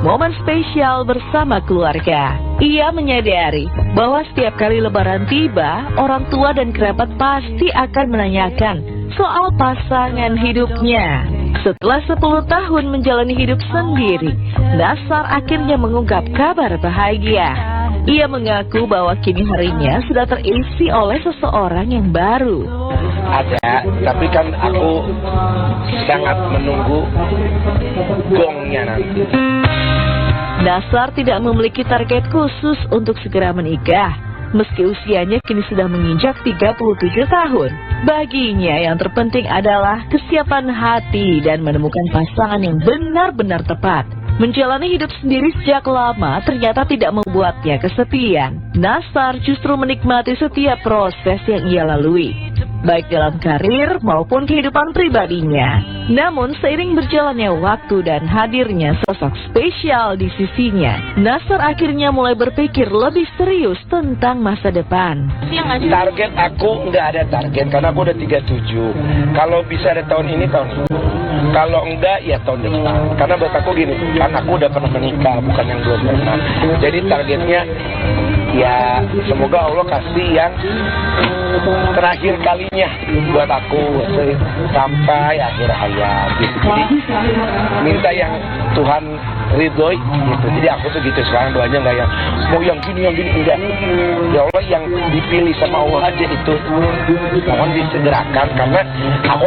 momen spesial bersama keluarga. Ia menyadari bahwa setiap kali lebaran tiba, orang tua dan kerabat pasti akan menanyakan soal pasangan hidupnya. Setelah 10 tahun menjalani hidup sendiri, Nasar akhirnya mengungkap kabar bahagia. Ia mengaku bahwa kini harinya sudah terisi oleh seseorang yang baru. Ada, tapi kan aku sangat menunggu gongnya nanti. Nasar tidak memiliki target khusus untuk segera menikah. Meski usianya kini sudah menginjak 37 tahun. Baginya yang terpenting adalah kesiapan hati dan menemukan pasangan yang benar-benar tepat. Menjalani hidup sendiri sejak lama ternyata tidak membuatnya kesepian. Nasar justru menikmati setiap proses yang ia lalui, baik dalam karir maupun kehidupan pribadinya. Namun seiring berjalannya waktu dan hadirnya sosok spesial di sisinya, Nasar akhirnya mulai berpikir lebih serius tentang masa depan. Target aku nggak ada target karena aku udah 37. Kalau bisa ada tahun ini, tahun ini. Kalau enggak ya tahun depan. Karena buat aku gini, kan aku udah pernah menikah, bukan yang belum pernah. Jadi targetnya ya semoga Allah kasih yang terakhir kalinya buat aku sampai akhir hayat gitu. Jadi minta yang Tuhan ridhoi gitu. Jadi aku tuh gitu sekarang doanya nggak yang mau yang gini enggak. Ya Allah yang dipilih sama Allah aja itu. Mohon disegerakan karena aku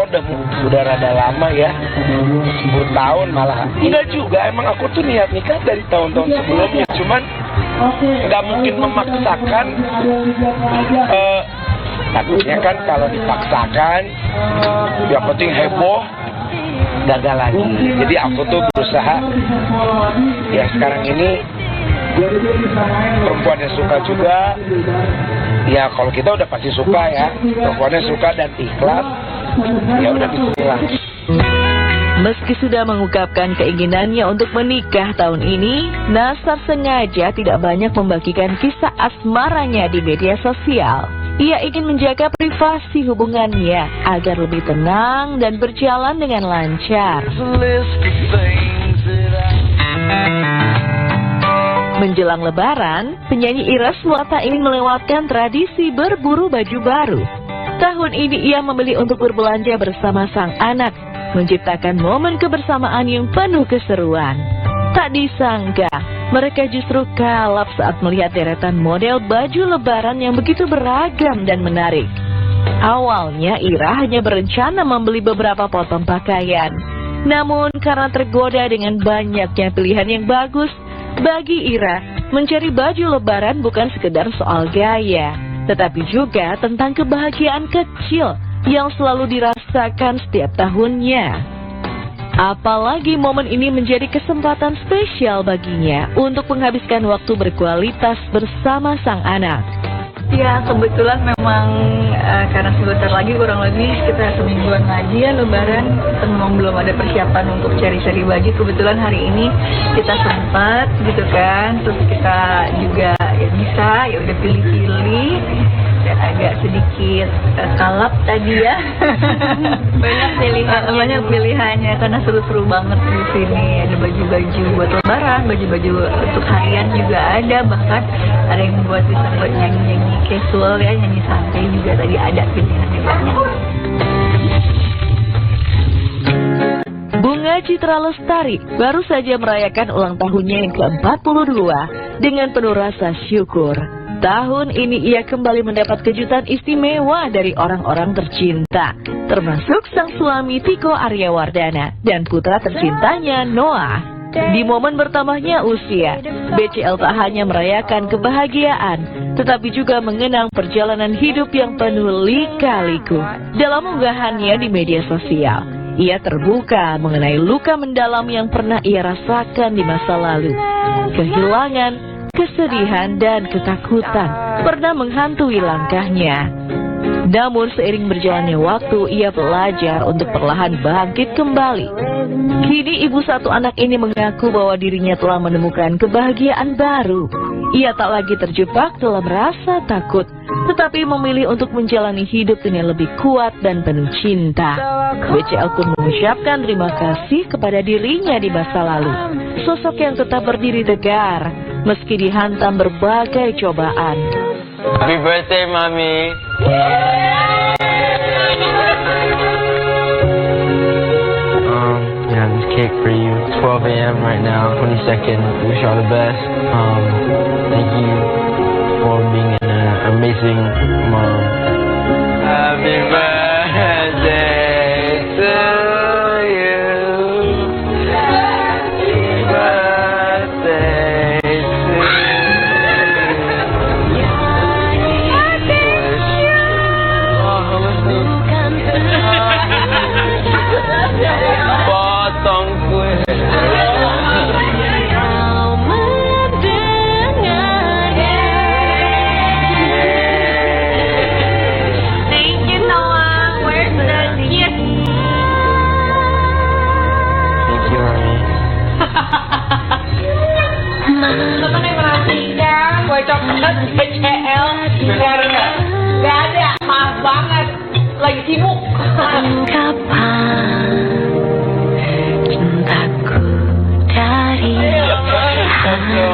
udah rada lama ya, 10 tahun malah. Enggak juga, emang aku tuh niat nikah dari tahun-tahun sebelumnya. Cuman nggak mungkin memaksakan. Takutnya kan kalau dipaksakan, yang penting heboh, gagal lagi. Jadi aku tuh berusaha, ya sekarang ini perempuan yang suka juga. Ya kalau kita udah pasti suka ya, perempuannya suka dan ikhlas, ya udah bismillah. Meski sudah mengungkapkan keinginannya untuk menikah tahun ini, Nasar sengaja tidak banyak membagikan kisah asmaranya di media sosial. Ia ingin menjaga privasi hubungannya agar lebih tenang dan berjalan dengan lancar. Menjelang Lebaran, penyanyi Ira Swata ingin melewatkan tradisi berburu baju baru. Tahun ini ia memilih untuk berbelanja bersama sang anak, menciptakan momen kebersamaan yang penuh keseruan. Tak disangka, mereka justru kalap saat melihat deretan model baju lebaran yang begitu beragam dan menarik. Awalnya Ira hanya berencana membeli beberapa potong pakaian. Namun karena tergoda dengan banyaknya pilihan yang bagus, bagi Ira, mencari baju lebaran bukan sekedar soal gaya, tetapi juga tentang kebahagiaan kecil yang selalu dirasakan setiap tahunnya. Apalagi momen ini menjadi kesempatan spesial baginya untuk menghabiskan waktu berkualitas bersama sang anak. Ya kebetulan memang karena sebentar lagi kurang lebih sekitar semingguan lagi ya Lebaran, memang belum ada persiapan untuk cari-cari baju. Kebetulan hari ini kita sempat gitu kan, terus kita juga ya bisa ya udah pilih-pilih. Dan agak sedikit kalap tadi ya. Banyak pilihannya karena seru-seru banget di sini. Ada baju-baju buat lebaran, baju-baju untuk harian juga ada, bahkan ada yang buat bisa buat nyanyi-nyanyi casual ya, nyanyi santai juga tadi ada pilihannya banyak. Bunga Citra Lestari baru saja merayakan ulang tahunnya yang ke-42 dengan penuh rasa syukur. Tahun ini ia kembali mendapat kejutan istimewa dari orang-orang tercinta, termasuk sang suami Tiko Aryawardana dan putra tercintanya Noah. Di momen bertambahnya usia, BCL tak hanya merayakan kebahagiaan, tetapi juga mengenang perjalanan hidup yang penuh lika-liku. Dalam unggahannya di media sosial, ia terbuka mengenai luka mendalam yang pernah ia rasakan di masa lalu. Kehilangan, kesedihan dan ketakutan pernah menghantui langkahnya. Namun seiring berjalannya waktu, ia belajar untuk perlahan bangkit kembali. Kini ibu satu anak ini mengaku bahwa dirinya telah menemukan kebahagiaan baru. Ia tak lagi terjebak dalam rasa takut, tetapi memilih untuk menjalani hidup dengan lebih kuat dan penuh cinta. BCL pun mengucapkan terima kasih kepada dirinya di masa lalu, sosok yang tetap berdiri tegar meski dihantam berbagai cobaan. Happy birthday, Mommy. Yeah, this cake for you. 12 a.m. right now, 22nd. Wish you all the best. Thank you for being an amazing mom. Happy birthday to you. Happy birthday to you. Potong kue. Temen yang perhatikan gue coklat BCL gak ada, maaf banget, lagi sibuk. Kapan cintaku dari hati.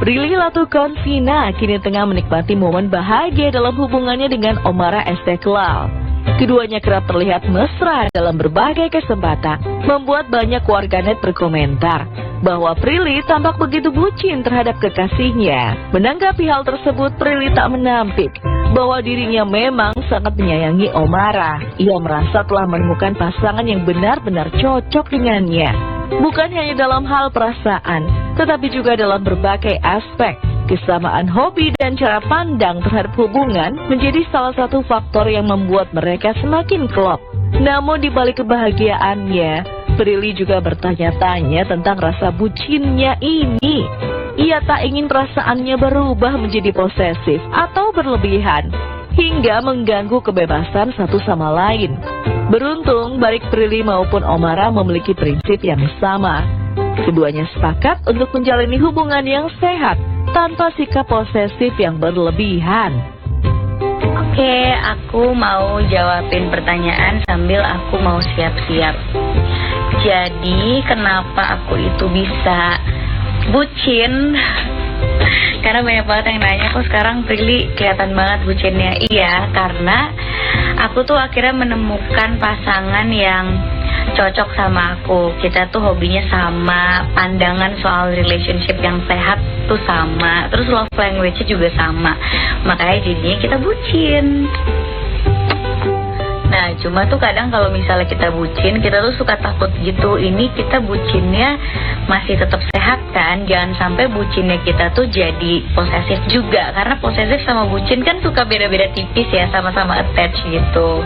Prilly Latukonsina kini tengah menikmati momen bahagia dalam hubungannya dengan Omarah Istiqlal. Keduanya kerap terlihat mesra dalam berbagai kesempatan, membuat banyak warganet berkomentar bahwa Prilly tampak begitu bucin terhadap kekasihnya. Menanggapi hal tersebut, Prilly tak menampik bahwa dirinya memang sangat menyayangi Omarah. Ia merasa telah menemukan pasangan yang benar-benar cocok dengannya. Bukan hanya dalam hal perasaan, tetapi juga dalam berbagai aspek. Kesamaan hobi dan cara pandang terhadap hubungan menjadi salah satu faktor yang membuat mereka semakin klop. Namun di balik kebahagiaannya, Prilly juga bertanya-tanya tentang rasa bucinnya ini. Ia tak ingin perasaannya berubah menjadi posesif atau berlebihan, hingga mengganggu kebebasan satu sama lain. Beruntung, baik Prilly maupun Omarah memiliki prinsip yang sama. Keduanya sepakat untuk menjalani hubungan yang sehat, tanpa sikap posesif yang berlebihan. Oke, aku mau jawabin pertanyaan sambil aku mau siap-siap. Jadi, kenapa aku itu bisa bucin? Karena banyak banget yang nanya, kok sekarang Prilly kelihatan banget bucinnya. Iya, karena aku tuh akhirnya menemukan pasangan yang cocok sama aku. Kita tuh hobinya sama, pandangan soal relationship yang sehat tuh sama, terus love language-nya juga sama. Makanya jadinya kita bucin. Nah, cuma tuh kadang kalau misalnya kita bucin, kita tuh suka takut gitu. Ini kita bucinnya masih tetap sehat kan? Jangan sampai bucinnya kita tuh jadi posesif juga. Karena posesif sama bucin kan suka beda-beda tipis ya, sama-sama attach gitu.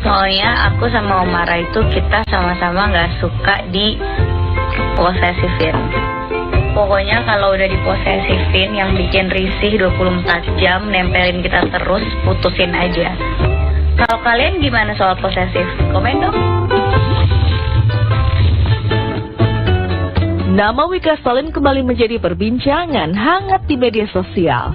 Soalnya aku sama Omarah itu kita sama-sama gak suka di posesifin. Pokoknya kalau udah diposesifin yang bikin risih 24 jam, nempelin kita terus, putusin aja. Kalau kalian gimana soal posesif? Komen dong. Nama Wika Stalin kembali menjadi perbincangan hangat di media sosial.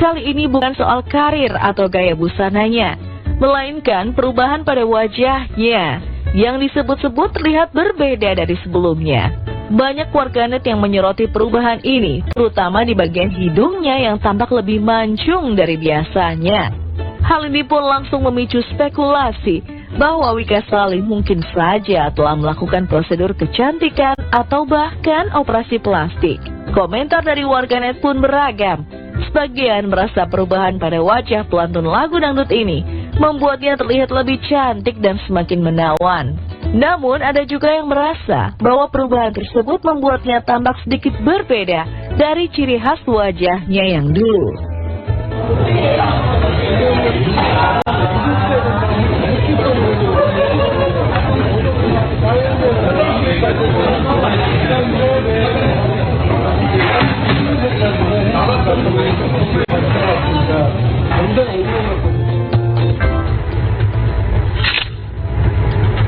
Kali ini bukan soal karir atau gaya busananya, melainkan perubahan pada wajahnya yang disebut-sebut terlihat berbeda dari sebelumnya. Banyak warganet yang menyoroti perubahan ini, terutama di bagian hidungnya yang tampak lebih mancung dari biasanya. Hal ini pun langsung memicu spekulasi bahwa Wika Stalin mungkin saja telah melakukan prosedur kecantikan atau bahkan operasi plastik. Komentar dari warganet pun beragam. Sebagian merasa perubahan pada wajah pelantun lagu dangdut ini membuatnya terlihat lebih cantik dan semakin menawan. Namun ada juga yang merasa bahwa perubahan tersebut membuatnya tampak sedikit berbeda dari ciri khas wajahnya yang dulu.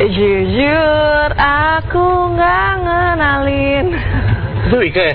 Jujur aku nggak ngenalin Itu Ika ya?